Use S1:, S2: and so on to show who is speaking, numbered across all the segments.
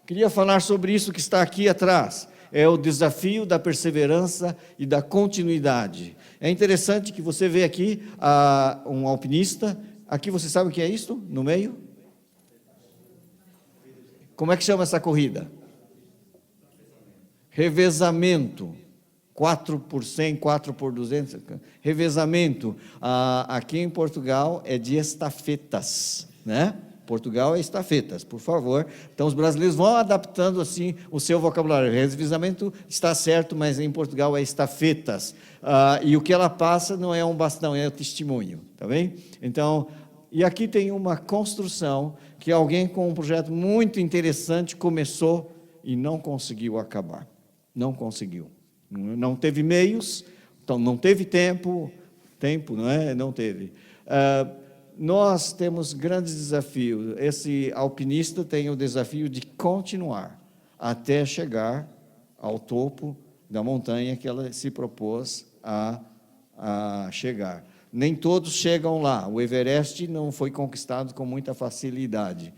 S1: Queria falar sobre isso que está aqui atrás. É o desafio da perseverança e da continuidade. É interessante que você vê aqui um alpinista. Aqui você sabe o que é isso? No meio? Como é que chama essa corrida? Revezamento. 4 por 100, 4 por 200. Revezamento. Aqui em Portugal é de estafetas, né? Portugal é estafetas, por favor. Então, os brasileiros vão adaptando assim o seu vocabulário. Revezamento está certo, mas em Portugal é estafetas. E o que ela passa não é um bastão, é o testemunho, tá bem? Então, e aqui tem uma construção que alguém com um projeto muito interessante começou e não conseguiu acabar. Não conseguiu. Não teve meios, então não teve tempo, não é? Não teve. Nós temos grandes desafios. Esse alpinista tem o desafio de continuar até chegar ao topo da montanha que ela se propôs a chegar. Nem todos chegam lá. O Everest não foi conquistado com muita facilidade.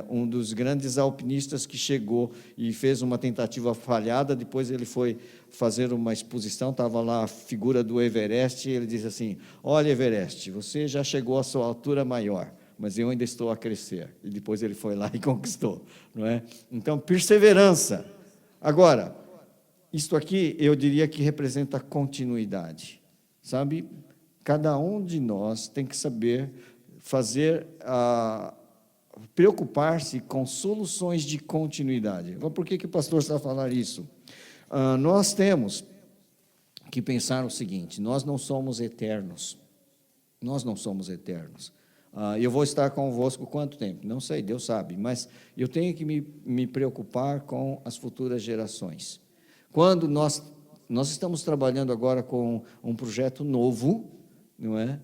S1: Um dos grandes alpinistas que chegou e fez uma tentativa falhada, depois ele foi fazer uma exposição, estava lá a figura do Everest, e ele disse assim: olha, Everest, você já chegou à sua altura maior, mas eu ainda estou a crescer. E depois ele foi lá e conquistou, não é? Então, perseverança. Agora, isto aqui eu diria que representa continuidade, sabe? Cada um de nós tem que saber fazer, preocupar-se com soluções de continuidade. Então, por que o pastor está a falar isso? Nós temos que pensar o seguinte: nós não somos eternos. Nós não somos eternos. Eu vou estar convosco quanto tempo? Não sei, Deus sabe, mas eu tenho que me preocupar com as futuras gerações. Quando nós estamos trabalhando agora com um projeto novo, não é?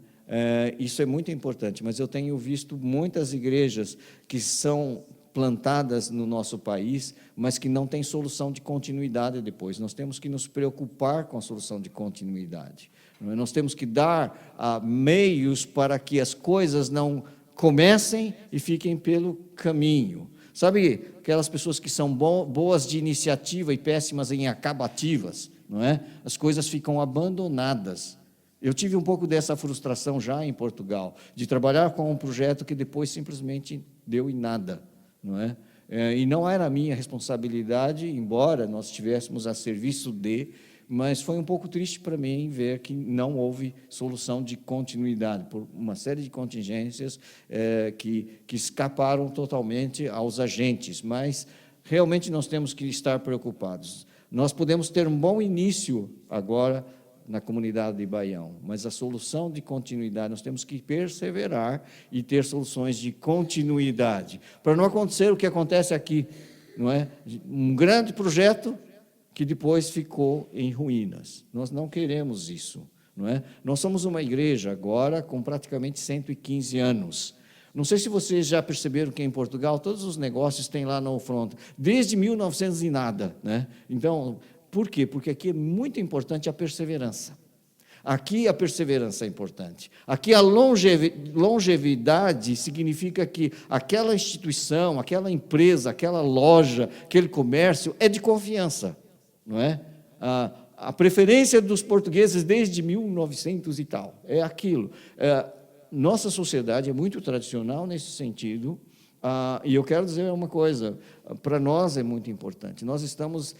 S1: Isso é muito importante, mas eu tenho visto muitas igrejas que são plantadas no nosso país, mas que não têm solução de continuidade depois. Nós temos que nos preocupar com a solução de continuidade. Não é? Nós temos que dar meios para que as coisas não comecem e fiquem pelo caminho. Sabe aquelas pessoas que são boas de iniciativa e péssimas em acabativas, não é? As coisas ficam abandonadas. Eu tive um pouco dessa frustração já em Portugal, de trabalhar com um projeto que depois simplesmente deu em nada, não é? E não era a minha responsabilidade, embora nós estivéssemos a serviço de, mas foi um pouco triste para mim ver que não houve solução de continuidade, por uma série de contingências que escaparam totalmente aos agentes, mas realmente nós temos que estar preocupados. Nós podemos ter um bom início agora na comunidade de Baião, mas a solução de continuidade, nós temos que perseverar e ter soluções de continuidade, para não acontecer o que acontece aqui, não é? Um grande projeto que depois ficou em ruínas. Nós não queremos isso, não é? Nós somos uma igreja agora com praticamente 115 anos. Não sei se vocês já perceberam que em Portugal todos os negócios têm lá no front, desde 1900 e nada, né? Então, por quê? Porque aqui é muito importante a perseverança. Aqui a perseverança é importante. Aqui a longevidade significa que aquela instituição, aquela empresa, aquela loja, aquele comércio é de confiança, não é? A preferência dos portugueses desde 1900 e tal, é aquilo. Nossa sociedade é muito tradicional nesse sentido. E eu quero dizer uma coisa, para nós é muito importante. Nós estamos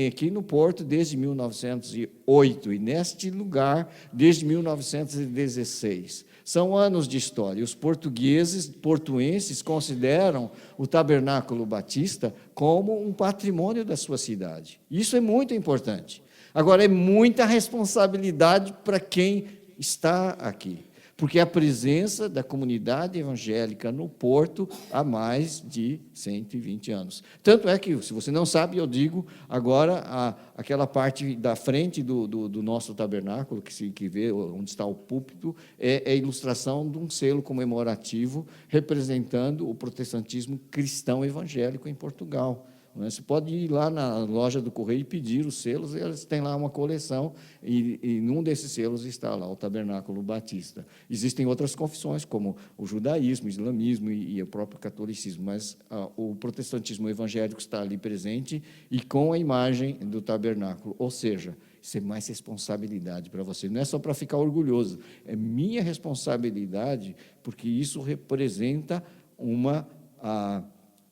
S1: aqui no Porto desde 1908 e neste lugar desde 1916. São anos de história. Os portuenses consideram o Tabernáculo Batista como um patrimônio da sua cidade. Isso é muito importante. Agora, é muita responsabilidade para quem está aqui, porque a presença da comunidade evangélica no Porto há mais de 120 anos. Tanto é que, se você não sabe, eu digo, agora, aquela parte da frente do nosso tabernáculo, que vê onde está o púlpito, é a ilustração de um selo comemorativo representando o protestantismo cristão evangélico em Portugal. não é? Você pode ir lá na loja do Correio e pedir os selos, e eles têm lá uma coleção, e num desses selos está lá o Tabernáculo Batista. Existem outras confissões, como o judaísmo, o islamismo e o próprio catolicismo, mas o protestantismo evangélico está ali presente e com a imagem do tabernáculo, ou seja, isso é mais responsabilidade para você, não é só para ficar orgulhoso, é minha responsabilidade, porque isso representa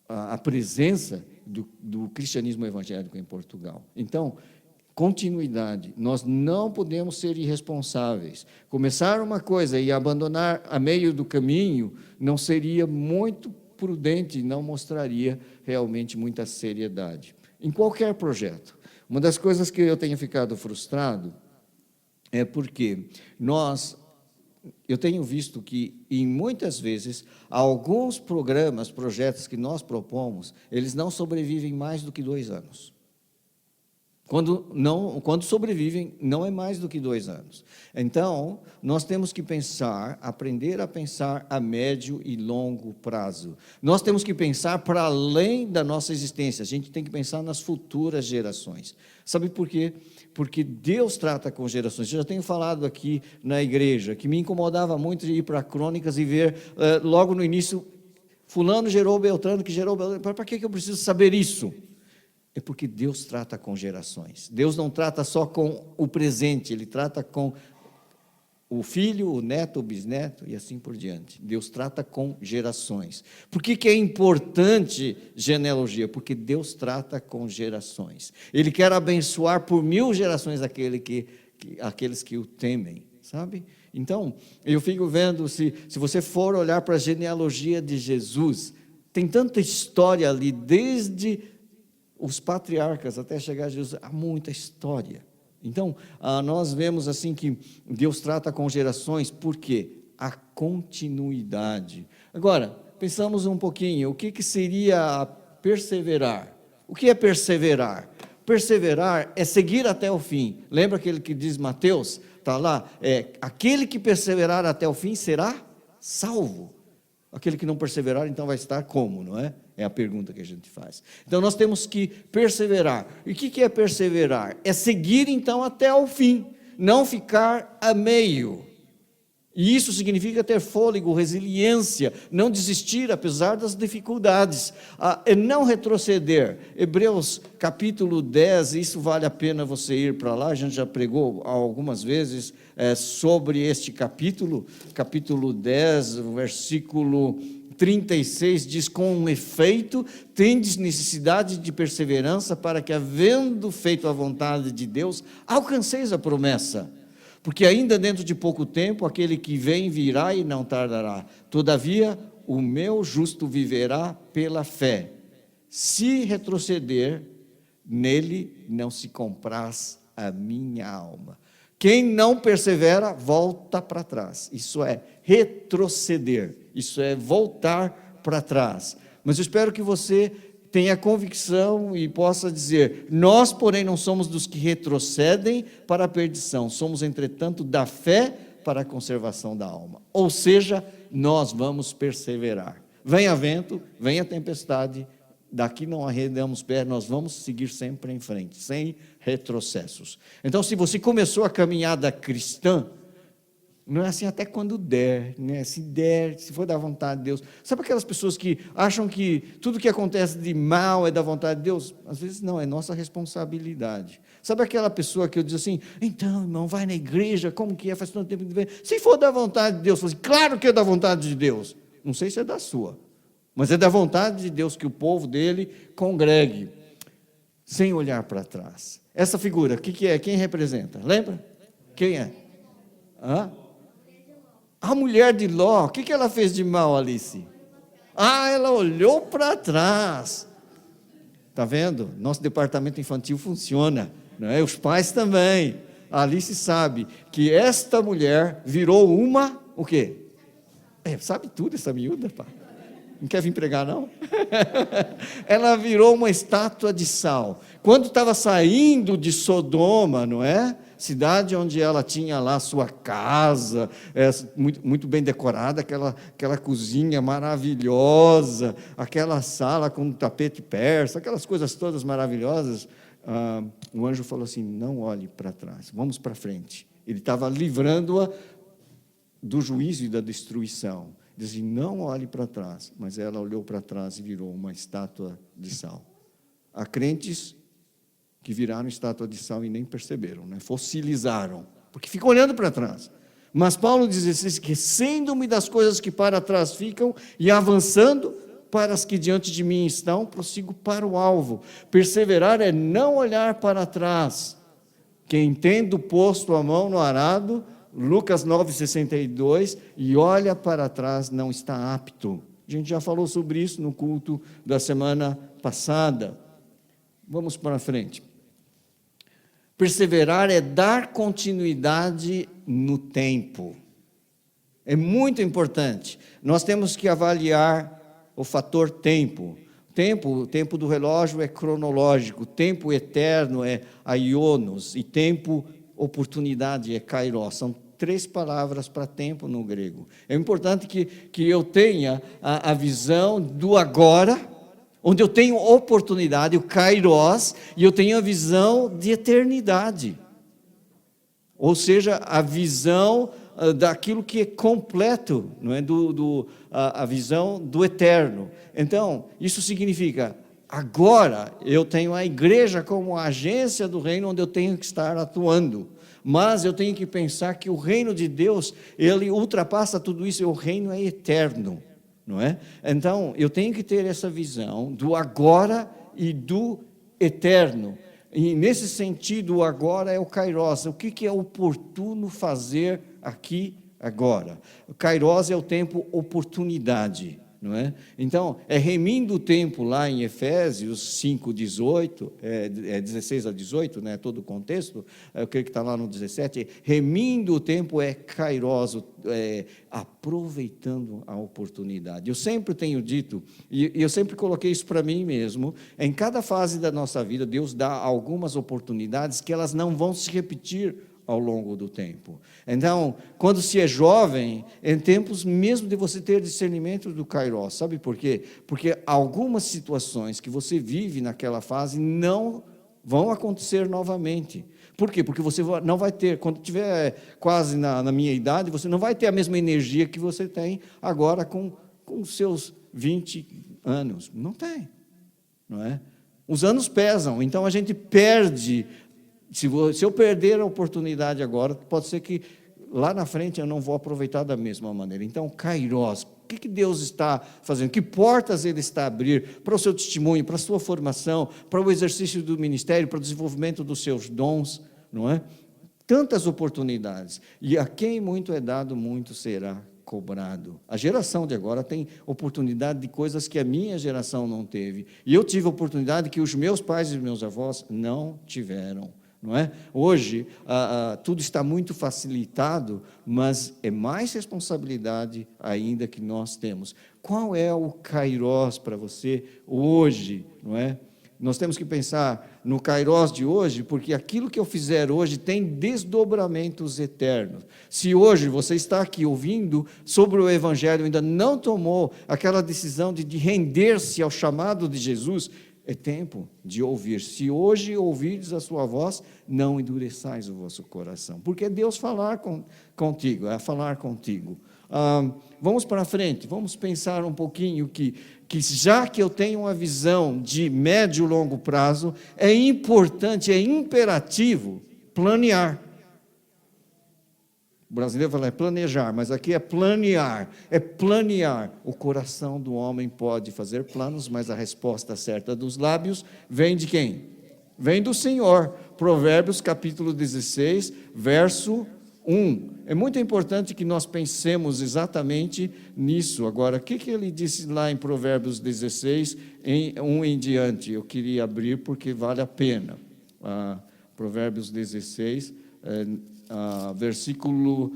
S1: a presença do cristianismo evangélico em Portugal. Então, continuidade, nós não podemos ser irresponsáveis. Começar uma coisa e abandonar a meio do caminho não seria muito prudente, não mostraria realmente muita seriedade. Em qualquer projeto. Uma das coisas que eu tenho ficado frustrado é porque eu tenho visto que, em muitas vezes, alguns projetos que nós propomos, eles não sobrevivem mais do que 2 anos. Quando sobrevivem, não é mais do que 2 anos. Então, nós temos que aprender a pensar a médio e longo prazo. Nós temos que pensar para além da nossa existência, a gente tem que pensar nas futuras gerações. Sabe por quê? Porque Deus trata com gerações. Eu já tenho falado aqui na igreja, que me incomodava muito de ir para Crônicas e ver, logo no início, fulano gerou Beltrano, que gerou Beltrano. Para que eu preciso saber isso? É porque Deus trata com gerações. Deus não trata só com o presente, Ele trata com o filho, o neto, o bisneto e assim por diante. Deus trata com gerações. Por que é importante genealogia? Porque Deus trata com gerações. Ele quer abençoar por 1000 gerações aqueles que o temem, sabe? Então, eu fico vendo, se você for olhar para a genealogia de Jesus, tem tanta história ali, desde os patriarcas até chegar a Jesus, há muita história. Então, nós vemos assim que Deus trata com gerações, por quê? A continuidade. Agora, pensamos um pouquinho, o que seria perseverar? O que é perseverar? Perseverar é seguir até o fim. Lembra aquele que diz Mateus? Está lá, aquele que perseverar até o fim será salvo. Aquele que não perseverar, então vai estar como, não é? É a pergunta que a gente faz. Então, nós temos que perseverar. E o que é perseverar? É seguir, então, até o fim, não ficar a meio. E isso significa ter fôlego, resiliência, não desistir, apesar das dificuldades, é não retroceder. Hebreus, capítulo 10, isso vale a pena você ir para lá, a gente já pregou algumas vezes sobre este capítulo 10, versículo 36, diz: com efeito, tendes necessidade de perseverança, para que, havendo feito a vontade de Deus, alcanceis a promessa. Porque ainda dentro de pouco tempo, aquele que vem virá e não tardará. Todavia, o meu justo viverá pela fé. Se retroceder, nele não se compraz a minha alma. Quem não persevera, volta para trás. Isso é retroceder. Isso é voltar para trás. Mas eu espero que você tenha convicção e possa dizer: nós, porém, não somos dos que retrocedem para a perdição, somos, entretanto, da fé para a conservação da alma. Ou seja, nós vamos perseverar. Venha vento, venha tempestade, daqui não arredamos pé, nós vamos seguir sempre em frente, sem retrocessos. Então, se você começou a caminhada cristã, não é assim até quando der, né? Se der, se for da vontade de Deus. Sabe aquelas pessoas que acham que tudo que acontece de mal é da vontade de Deus? Às vezes não, é nossa responsabilidade. Sabe aquela pessoa que eu diz assim: então, irmão, vai na igreja, como que é? Faz tanto tempo que vem. Se for da vontade de Deus, assim, claro que é da vontade de Deus. Não sei se é da sua, mas é da vontade de Deus que o povo dele congregue, sem olhar para trás. Essa figura, o que é? Quem representa? Lembra? Quem é? A mulher de Ló. O que ela fez de mal, Alice? Ela olhou para trás. Está vendo? Nosso departamento infantil funciona, não é? Os pais também. A Alice sabe que esta mulher virou o quê? Sabe tudo essa miúda, pá. Não quer vir pregar, não? Ela virou uma estátua de sal. Quando estava saindo de Sodoma, não é? cidade onde ela tinha lá sua casa, muito bem decorada, aquela cozinha maravilhosa, aquela sala com tapete persa, aquelas coisas todas maravilhosas, o anjo falou assim: não olhe para trás, vamos para frente. Ele estava livrando-a do juízo e da destruição. Diz assim: não olhe para trás. Mas ela olhou para trás e virou uma estátua de sal. Há crentes que viraram estátua de sal e nem perceberam, né? Fossilizaram, porque ficam olhando para trás. Mas Paulo diz assim: esquecendo-me das coisas que para trás ficam e avançando para as que diante de mim estão, prossigo para o alvo. Perseverar é não olhar para trás. Quem tendo posto a mão no arado, Lucas 9,62, e olha para trás, não está apto. A gente já falou sobre isso no culto da semana passada. Vamos para frente. Perseverar é dar continuidade no tempo. É muito importante. Nós temos que avaliar o fator tempo. O tempo do relógio é cronológico, o tempo eterno é aionos, e tempo, oportunidade, é kairos. São 3 palavras para tempo no grego. É importante que eu tenha a visão do agora, onde eu tenho oportunidade, o kairos, e eu tenho a visão de eternidade. Ou seja, a visão daquilo que é completo, não é? A visão do eterno. Então, isso significa, agora eu tenho a igreja como agência do reino, onde eu tenho que estar atuando. Mas eu tenho que pensar que o reino de Deus, ele ultrapassa tudo isso, e o reino é eterno, não é? Então, eu tenho que ter essa visão do agora e do eterno. E nesse sentido, o agora é o kairos. O que é oportuno fazer aqui, agora? O kairos é o tempo oportunidade, não é? Então, é remindo o tempo lá em Efésios 5:18, 16 a 18, né, todo o contexto, eu creio que está lá no 17, remindo o tempo é kairos, aproveitando a oportunidade. Eu sempre tenho dito, e eu sempre coloquei isso para mim mesmo, em cada fase da nossa vida, Deus dá algumas oportunidades que elas não vão se repetir ao longo do tempo. Então, quando se é jovem, em tempos mesmo de você ter discernimento do kairos, sabe por quê? Porque algumas situações que você vive naquela fase não vão acontecer novamente. Por quê? Porque você não vai ter, quando tiver quase na minha idade, você não vai ter a mesma energia que você tem agora com os seus 20 anos. Não tem, não é? Os anos pesam, então a gente perde. Se eu perder a oportunidade agora, pode ser que lá na frente eu não vou aproveitar da mesma maneira. Então, kairos, o que Deus está fazendo? Que portas Ele está a abrir para o seu testemunho, para a sua formação, para o exercício do ministério, para o desenvolvimento dos seus dons, não é? Tantas oportunidades. E a quem muito é dado, muito será cobrado. A geração de agora tem oportunidade de coisas que a minha geração não teve. E eu tive oportunidade que os meus pais e os meus avós não tiveram. Não é? Hoje, tudo está muito facilitado, mas é mais responsabilidade ainda que nós temos. Qual é o kairos para você hoje? Não é? Nós temos que pensar no kairos de hoje, porque aquilo que eu fizer hoje tem desdobramentos eternos. Se hoje você está aqui ouvindo sobre o Evangelho, ainda não tomou aquela decisão de render-se ao chamado de Jesus, é tempo de ouvir. Se hoje ouvirdes a sua voz, não endureçais o vosso coração. Porque é Deus falar contigo, é falar contigo. Vamos para frente, vamos pensar um pouquinho que já que eu tenho uma visão de médio e longo prazo, é importante, é imperativo planear. O brasileiro fala planejar, mas aqui é planear. O coração do homem pode fazer planos, mas a resposta certa dos lábios vem de quem? Vem do Senhor. Provérbios capítulo 16, verso 1. É muito importante que nós pensemos exatamente nisso. Agora, o que ele disse lá em Provérbios 16, em 1 em diante? Eu queria abrir porque vale a pena. Provérbios 16, versículo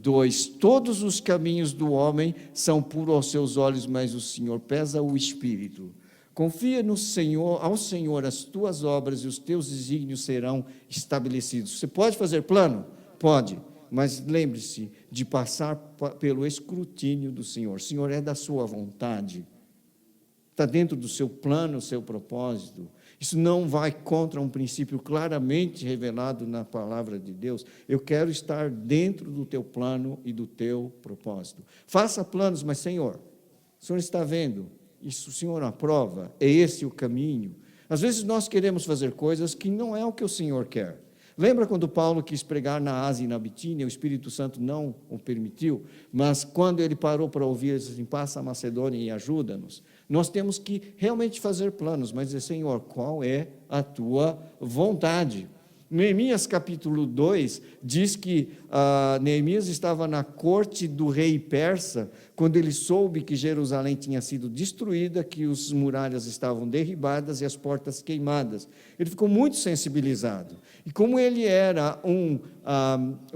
S1: 2: todos os caminhos do homem são puros aos seus olhos, mas o Senhor pesa o espírito. Confia no Senhor, ao Senhor, as tuas obras e os teus desígnios serão estabelecidos. Você pode fazer plano? Pode, mas lembre-se de passar pelo escrutínio do Senhor. O Senhor é da sua vontade, está dentro do seu plano, o seu propósito. Isso não vai contra um princípio claramente revelado na palavra de Deus. Eu quero estar dentro do teu plano e do teu propósito. Faça planos, mas Senhor, o Senhor está vendo, isso o Senhor aprova, é esse o caminho. Às vezes nós queremos fazer coisas que não é o que o Senhor quer. Lembra quando Paulo quis pregar na Ásia e na Bitínia, o Espírito Santo não o permitiu, mas quando ele parou para ouvir, ele disse assim, passa a Macedônia e ajuda-nos. Nós temos que realmente fazer planos, mas dizer, Senhor, qual é a tua vontade? Neemias capítulo 2 diz que Neemias estava na corte do rei persa, quando ele soube que Jerusalém tinha sido destruída, que as muralhas estavam derribadas e as portas queimadas. Ele ficou muito sensibilizado. E como ele era um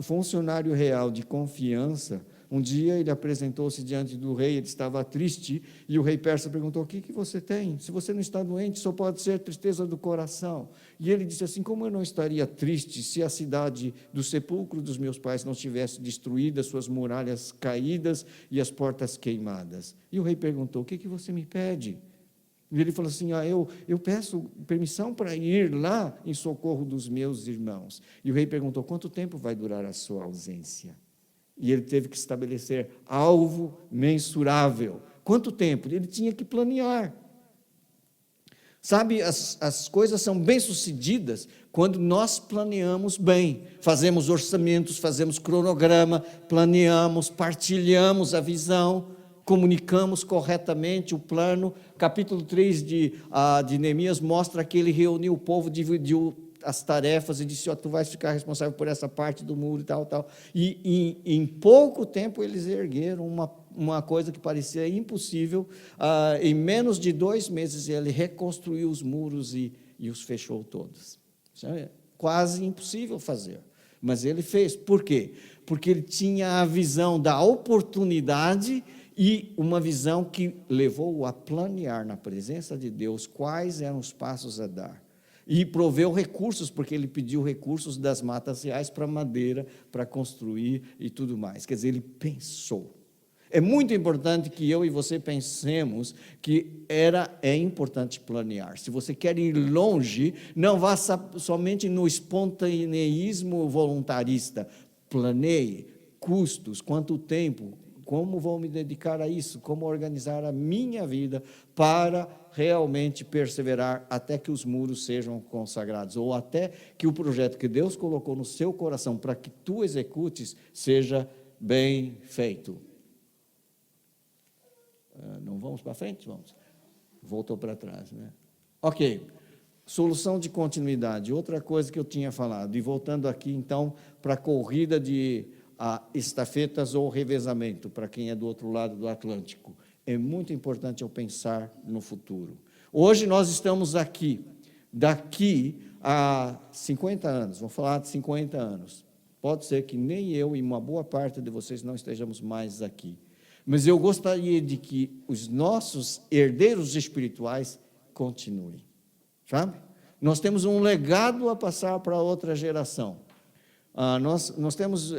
S1: funcionário real de confiança, um dia ele apresentou-se diante do rei, ele estava triste, e o rei persa perguntou, o que você tem? Se você não está doente, só pode ser tristeza do coração. E ele disse assim, como eu não estaria triste se a cidade do sepulcro dos meus pais não tivesse destruída, suas muralhas caídas e as portas queimadas? E o rei perguntou, o que você me pede? E ele falou assim, eu peço permissão para ir lá em socorro dos meus irmãos. E o rei perguntou, quanto tempo vai durar a sua ausência? E ele teve que estabelecer alvo mensurável. Quanto tempo? Ele tinha que planear. Sabe, as coisas são bem-sucedidas quando nós planeamos bem. Fazemos orçamentos, fazemos cronograma, planeamos, partilhamos a visão, comunicamos corretamente o plano. Capítulo 3 de Neemias mostra que ele reuniu o povo, dividiu as tarefas e disse, tu vais ficar responsável por essa parte do muro e tal. E em pouco tempo eles ergueram uma coisa que parecia impossível. Em menos de 2 meses ele reconstruiu os muros e os fechou todos. Isso é quase impossível fazer, mas ele fez. Por quê? Porque ele tinha a visão da oportunidade e uma visão que levou-o a planear na presença de Deus quais eram os passos a dar. E proveu recursos, porque ele pediu recursos das matas reais para madeira, para construir e tudo mais. Quer dizer, ele pensou. É muito importante que eu e você pensemos que é importante planear. Se você quer ir longe, não vá somente no espontaneísmo voluntarista. Planeie custos, quanto tempo, como vou me dedicar a isso, como organizar a minha vida para realmente perseverar até que os muros sejam consagrados, ou até que o projeto que Deus colocou no seu coração para que tu executes seja bem feito. Não vamos para frente? Vamos. Voltou para trás, né? Ok. Solução de continuidade. Outra coisa que eu tinha falado. E voltando aqui, então, para a corrida de estafetas ou revezamento, para quem é do outro lado do Atlântico. É muito importante eu pensar no futuro. Hoje nós estamos aqui. Daqui a 50 anos, vamos falar de 50 anos. Pode ser que nem eu e uma boa parte de vocês não estejamos mais aqui. Mas eu gostaria de que os nossos herdeiros espirituais continuem, sabe? Nós temos um legado a passar para outra geração. Nós temos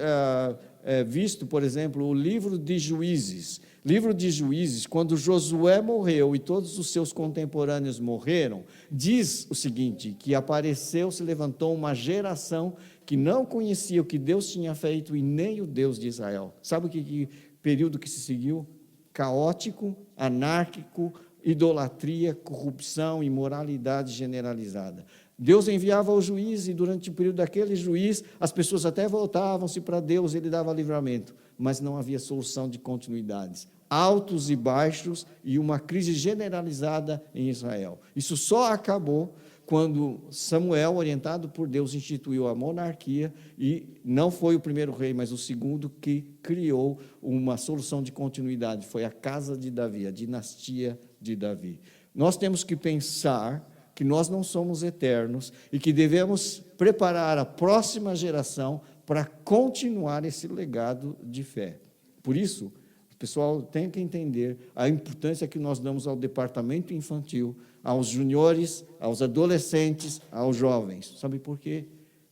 S1: visto, por exemplo, o livro de Juízes. Livro de Juízes, quando Josué morreu e todos os seus contemporâneos morreram, diz o seguinte, que se levantou uma geração que não conhecia o que Deus tinha feito e nem o Deus de Israel. Sabe o que período que se seguiu? Caótico, anárquico, idolatria, corrupção, imoralidade generalizada. Deus enviava o juiz e durante o período daquele juiz, as pessoas até voltavam-se para Deus, ele dava livramento, mas não havia solução de continuidades. Altos e baixos e uma crise generalizada em Israel. Isso só acabou quando Samuel, orientado por Deus, instituiu a monarquia e não foi o primeiro rei, mas o segundo que criou uma solução de continuidade. Foi a casa de Davi, a dinastia de Davi. Nós temos que pensar que nós não somos eternos e que devemos preparar a próxima geração para continuar esse legado de fé. Por isso, pessoal tem que entender a importância que nós damos ao departamento infantil, aos juniores, aos adolescentes, aos jovens. Sabe por quê?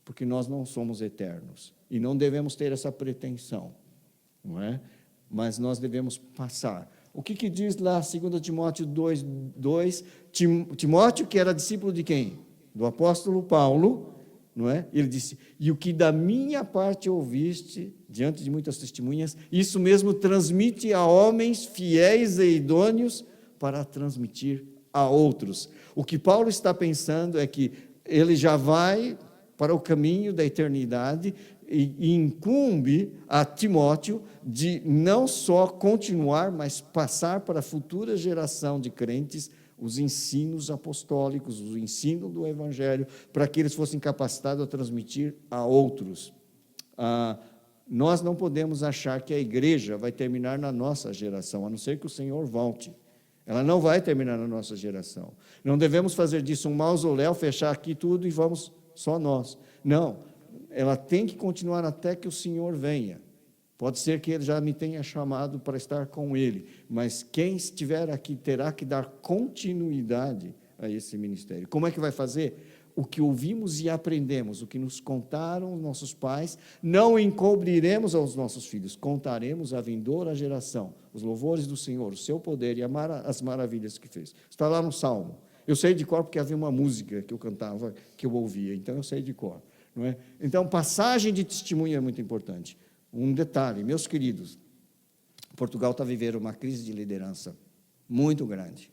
S1: Porque nós não somos eternos e não devemos ter essa pretensão, não é? Mas nós devemos passar. O que diz lá 2 Timóteo 2:2? Timóteo, que era discípulo de quem? Do apóstolo Paulo, não é? Ele disse: e o que da minha parte ouviste, diante de muitas testemunhas, isso mesmo transmite a homens fiéis e idôneos para transmitir a outros. O que Paulo está pensando é que ele já vai para o caminho da eternidade e incumbe a Timóteo de não só continuar, mas passar para a futura geração de crentes os ensinos apostólicos, o ensino do Evangelho, para que eles fossem capacitados a transmitir a outros. Nós não podemos achar que a igreja vai terminar na nossa geração, a não ser que o Senhor volte. Ela não vai terminar na nossa geração. Não devemos fazer disso um mausoléu, fechar aqui tudo e vamos só nós. Não, ela tem que continuar até que o Senhor venha. Pode ser que Ele já me tenha chamado para estar com Ele, mas quem estiver aqui terá que dar continuidade a esse ministério. Como é que vai fazer? O que ouvimos e aprendemos, o que nos contaram os nossos pais, não encobriremos aos nossos filhos, contaremos à vindoura geração os louvores do Senhor, o seu poder e as maravilhas que fez. Está lá no Salmo. Eu sei de cor porque havia uma música que eu cantava, que eu ouvia, então eu sei de cor. Não é? Então, passagem de testemunho é muito importante. Um detalhe, meus queridos, Portugal está vivendo uma crise de liderança muito grande.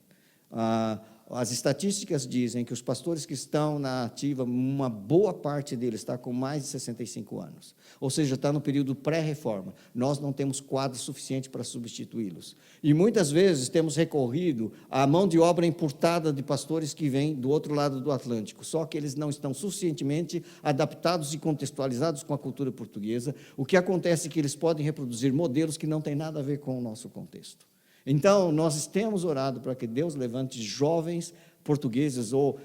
S1: As estatísticas dizem que os pastores que estão na ativa, uma boa parte deles está com mais de 65 anos. Ou seja, está no período pré-reforma. Nós não temos quadro suficiente para substituí-los. E muitas vezes temos recorrido à mão de obra importada de pastores que vêm do outro lado do Atlântico, só que eles não estão suficientemente adaptados e contextualizados com a cultura portuguesa. O que acontece é que eles podem reproduzir modelos que não têm nada a ver com o nosso contexto. Então, nós temos orado para que Deus levante jovens portugueses ou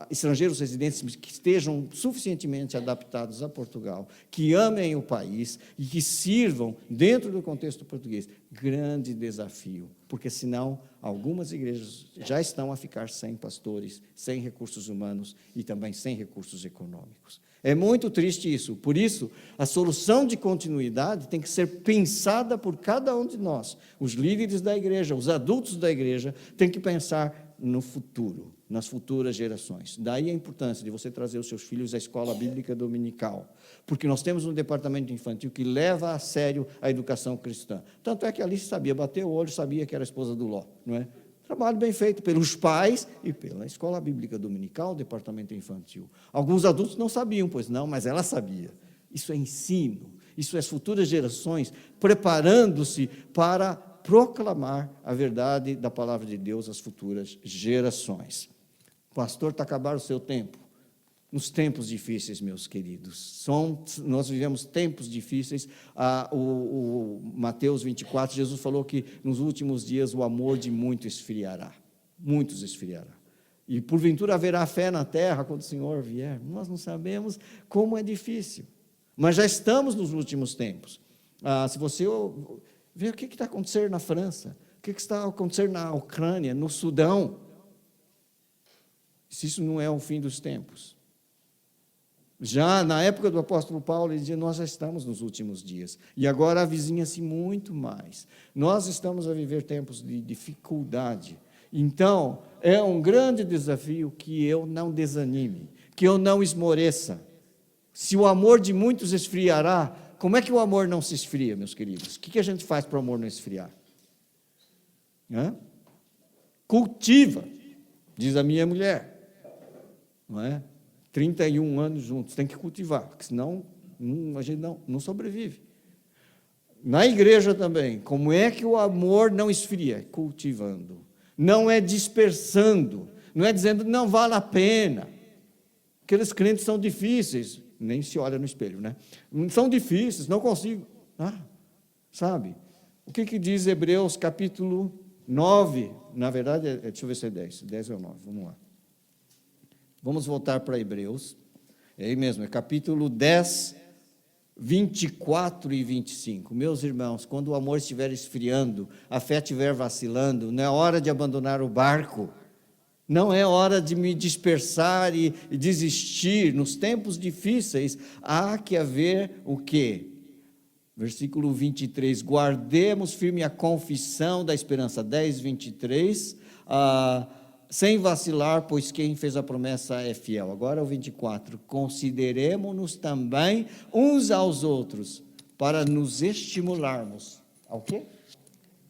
S1: estrangeiros residentes que estejam suficientemente adaptados a Portugal, que amem o país e que sirvam dentro do contexto português. Grande desafio, porque senão algumas igrejas já estão a ficar sem pastores, sem recursos humanos e também sem recursos econômicos. É muito triste isso. Por isso, a solução de continuidade tem que ser pensada por cada um de nós. Os líderes da igreja, os adultos da igreja, têm que pensar no futuro, nas futuras gerações. Daí a importância de você trazer os seus filhos à escola bíblica dominical, porque nós temos um departamento infantil que leva a sério a educação cristã. Tanto é que Alice sabia bater o olho, sabia que era a esposa do Ló, não é? Trabalho bem feito pelos pais e pela escola bíblica dominical, departamento infantil. Alguns adultos não sabiam, pois não, mas ela sabia. Isso é ensino, isso é as futuras gerações preparando-se para proclamar a verdade da palavra de Deus às futuras gerações. Pastor, está acabando o seu tempo. Nos tempos difíceis, meus queridos, nós vivemos tempos difíceis. O Mateus 24, Jesus falou que nos últimos dias o amor de muitos esfriará, e porventura haverá fé na terra quando o Senhor vier. Nós não sabemos como é difícil, mas já estamos nos últimos tempos. Se você ver o que está acontecendo na França, o que está acontecendo na Ucrânia, no Sudão, se isso não é o fim dos tempos. Já na época do apóstolo Paulo, ele dizia: nós já estamos nos últimos dias, e agora avizinha-se muito mais. Nós estamos a viver tempos de dificuldade. Então, é um grande desafio que eu não desanime, que eu não esmoreça. Se o amor de muitos esfriará, como é que o amor não se esfria, meus queridos? O que a gente faz para o amor não esfriar? Cultiva, diz a minha mulher, não é? 31 anos juntos, tem que cultivar, porque senão a gente não sobrevive. Na igreja também, como é que o amor não esfria? Cultivando, não é dispersando, não é dizendo não vale a pena. Aqueles crentes são difíceis, nem se olha no espelho, né? São difíceis, não consigo. Sabe? O que diz Hebreus capítulo 9? Na verdade, deixa eu ver se é 10. 10 é o 9, vamos lá. Vamos voltar para Hebreus. É aí mesmo, é capítulo 10, 24 e 25. Meus irmãos, quando o amor estiver esfriando, a fé estiver vacilando, não é hora de abandonar o barco. Não é hora de me dispersar e desistir. Nos tempos difíceis, há que haver o quê? Versículo 23, guardemos firme a confissão da esperança. 10, 23, sem vacilar, pois quem fez a promessa é fiel. Agora o 24, consideremo-nos também uns aos outros, para nos estimularmos ao quê?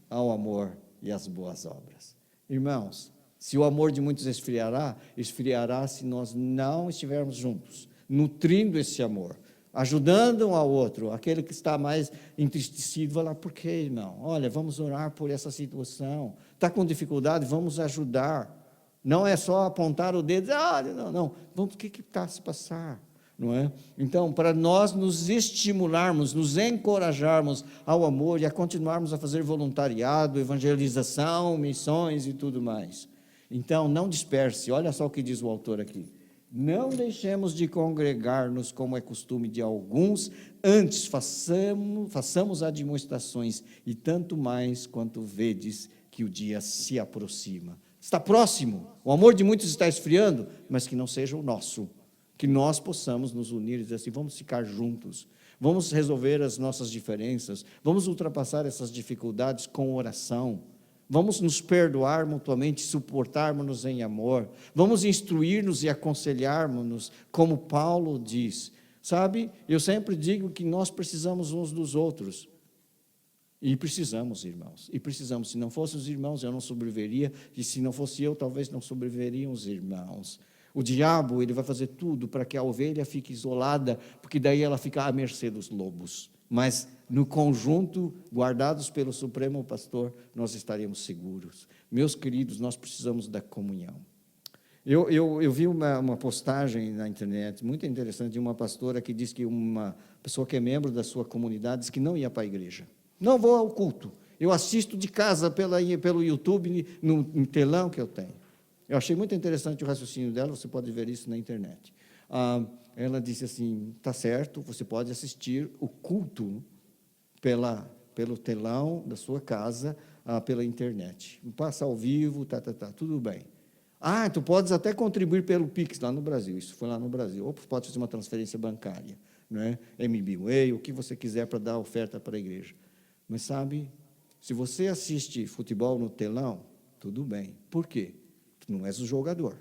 S1: Ao amor e às boas obras. Irmãos, se o amor de muitos esfriará se nós não estivermos juntos, nutrindo esse amor, ajudando um ao outro. Aquele que está mais entristecido vai lá, por quê, irmão? Olha, vamos orar por essa situação. Está com dificuldade, vamos ajudar. Não é só apontar o dedo, não, vamos, o que está a se passar? Não é? Então, para nós nos estimularmos, nos encorajarmos ao amor e a continuarmos a fazer voluntariado, evangelização, missões e tudo mais. Então, não disperse, olha só o que diz o autor aqui. Não deixemos de congregar-nos como é costume de alguns, antes façamos admoestações, e tanto mais quanto vedes que o dia se aproxima. Está próximo, o amor de muitos está esfriando, mas que não seja o nosso, que nós possamos nos unir e dizer assim, vamos ficar juntos, vamos resolver as nossas diferenças, vamos ultrapassar essas dificuldades com oração, vamos nos perdoar mutuamente, suportarmos-nos em amor, vamos instruir-nos e aconselharmos-nos, como Paulo diz. Sabe, eu sempre digo que nós precisamos uns dos outros. E precisamos, irmãos, e precisamos. Se não fossem os irmãos, eu não sobreviveria, e se não fosse eu, talvez não sobreviveriam os irmãos. O diabo, ele vai fazer tudo para que a ovelha fique isolada, porque daí ela fica à mercê dos lobos. Mas, no conjunto, guardados pelo Supremo Pastor, nós estaremos seguros. Meus queridos, nós precisamos da comunhão. Eu vi uma postagem na internet, muito interessante, de uma pastora que diz que uma pessoa que é membro da sua comunidade diz que não ia para a igreja. Não vou ao culto, eu assisto de casa pelo YouTube, no telão que eu tenho. Eu achei muito interessante o raciocínio dela, você pode ver isso na internet. Ela disse assim, está certo, você pode assistir o culto pelo telão da sua casa, pela internet. Passa ao vivo, tudo bem. Tu podes até contribuir pelo Pix lá no Brasil, isso foi lá no Brasil, ou pode fazer uma transferência bancária, né? MBWay, o que você quiser para dar oferta para a igreja. Mas sabe, se você assiste futebol no telão, tudo bem. Por quê? Tu não és o jogador.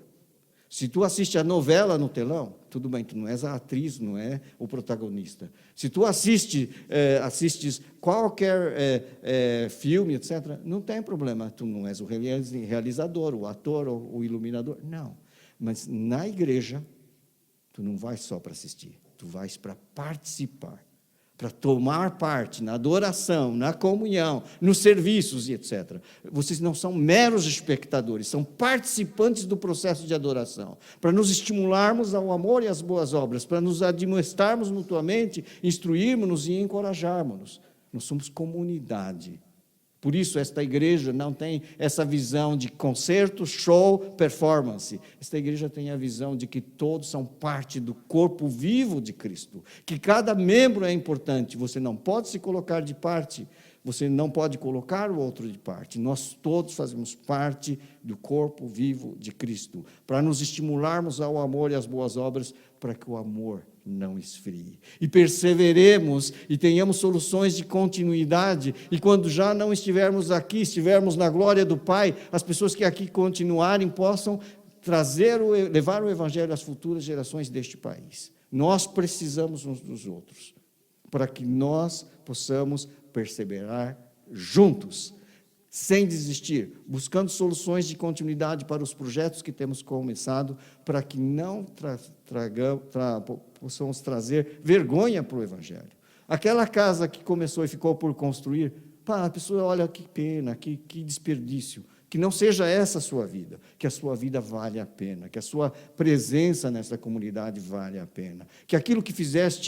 S1: Se tu assiste a novela no telão, tudo bem, tu não és a atriz, não é o protagonista. Se tu assistes qualquer filme, etc., não tem problema, tu não és o realizador, o ator, ou o iluminador, não. Mas na igreja, tu não vais só para assistir, tu vais para participar, para tomar parte na adoração, na comunhão, nos serviços e etc. Vocês não são meros espectadores, são participantes do processo de adoração, para nos estimularmos ao amor e às boas obras, para nos admoestarmos mutuamente, instruirmos-nos e encorajarmos-nos. Nós somos comunidade. Por isso, esta igreja não tem essa visão de concerto, show, performance. Esta igreja tem a visão de que todos são parte do corpo vivo de Cristo, que cada membro é importante, você não pode se colocar de parte, você não pode colocar o outro de parte. Nós todos fazemos parte do corpo vivo de Cristo, para nos estimularmos ao amor e às boas obras, para que o amor não esfrie. E perseveremos e tenhamos soluções de continuidade, e quando já não estivermos aqui, estivermos na glória do Pai, as pessoas que aqui continuarem possam levar o Evangelho às futuras gerações deste país. Nós precisamos uns dos outros, para que nós possamos perseverar juntos, sem desistir, buscando soluções de continuidade para os projetos que temos começado, para que não possamos trazer vergonha para o Evangelho. Aquela casa que começou e ficou por construir, a pessoa olha, que pena, que desperdício. Que não seja essa a sua vida, que a sua vida vale a pena, que a sua presença nessa comunidade vale a pena, que aquilo que fizeres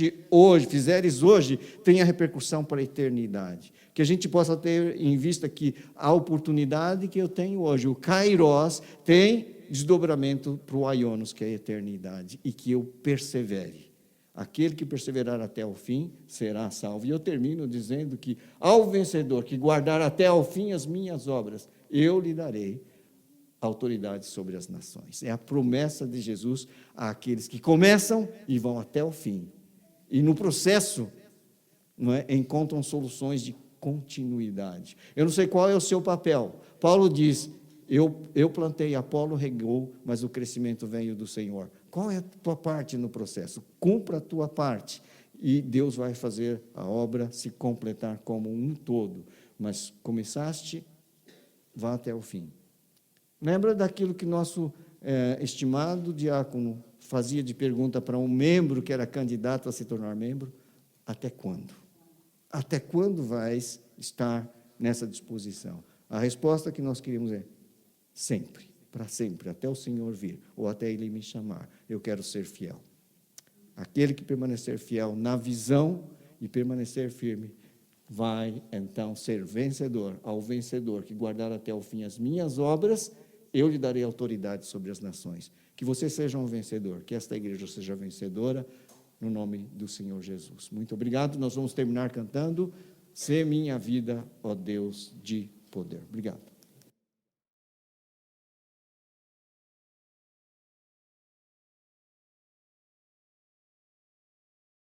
S1: hoje, tenha repercussão para a eternidade, que a gente possa ter em vista que a oportunidade que eu tenho hoje, o Kairos, tem desdobramento para o Aionos, que é a eternidade, e que eu persevere. Aquele que perseverar até o fim será salvo. E eu termino dizendo que ao vencedor que guardar até ao fim as minhas obras, eu lhe darei autoridade sobre as nações. É a promessa de Jesus àqueles que começam e vão até o fim. E no processo, não é, encontram soluções de continuidade. Eu não sei qual é o seu papel. Paulo diz, eu plantei, Apolo regou, mas o crescimento veio do Senhor. Qual é a tua parte no processo? Cumpra a tua parte e Deus vai fazer a obra se completar como um todo. Mas começaste, vá até o fim. Lembra daquilo que nosso estimado diácono fazia de pergunta para um membro que era candidato a se tornar membro? Até quando? Até quando vais estar nessa disposição? A resposta que nós queremos é sempre, para sempre, até o Senhor vir, ou até Ele me chamar. Eu quero ser fiel. Aquele que permanecer fiel na visão e permanecer firme, vai então ser vencedor. Ao vencedor que guardar até o fim as minhas obras, eu lhe darei autoridade sobre as nações. Que você seja um vencedor, que esta igreja seja vencedora, no nome do Senhor Jesus. Muito obrigado. Nós vamos terminar cantando, "Sê minha vida, ó Deus de poder". Obrigado.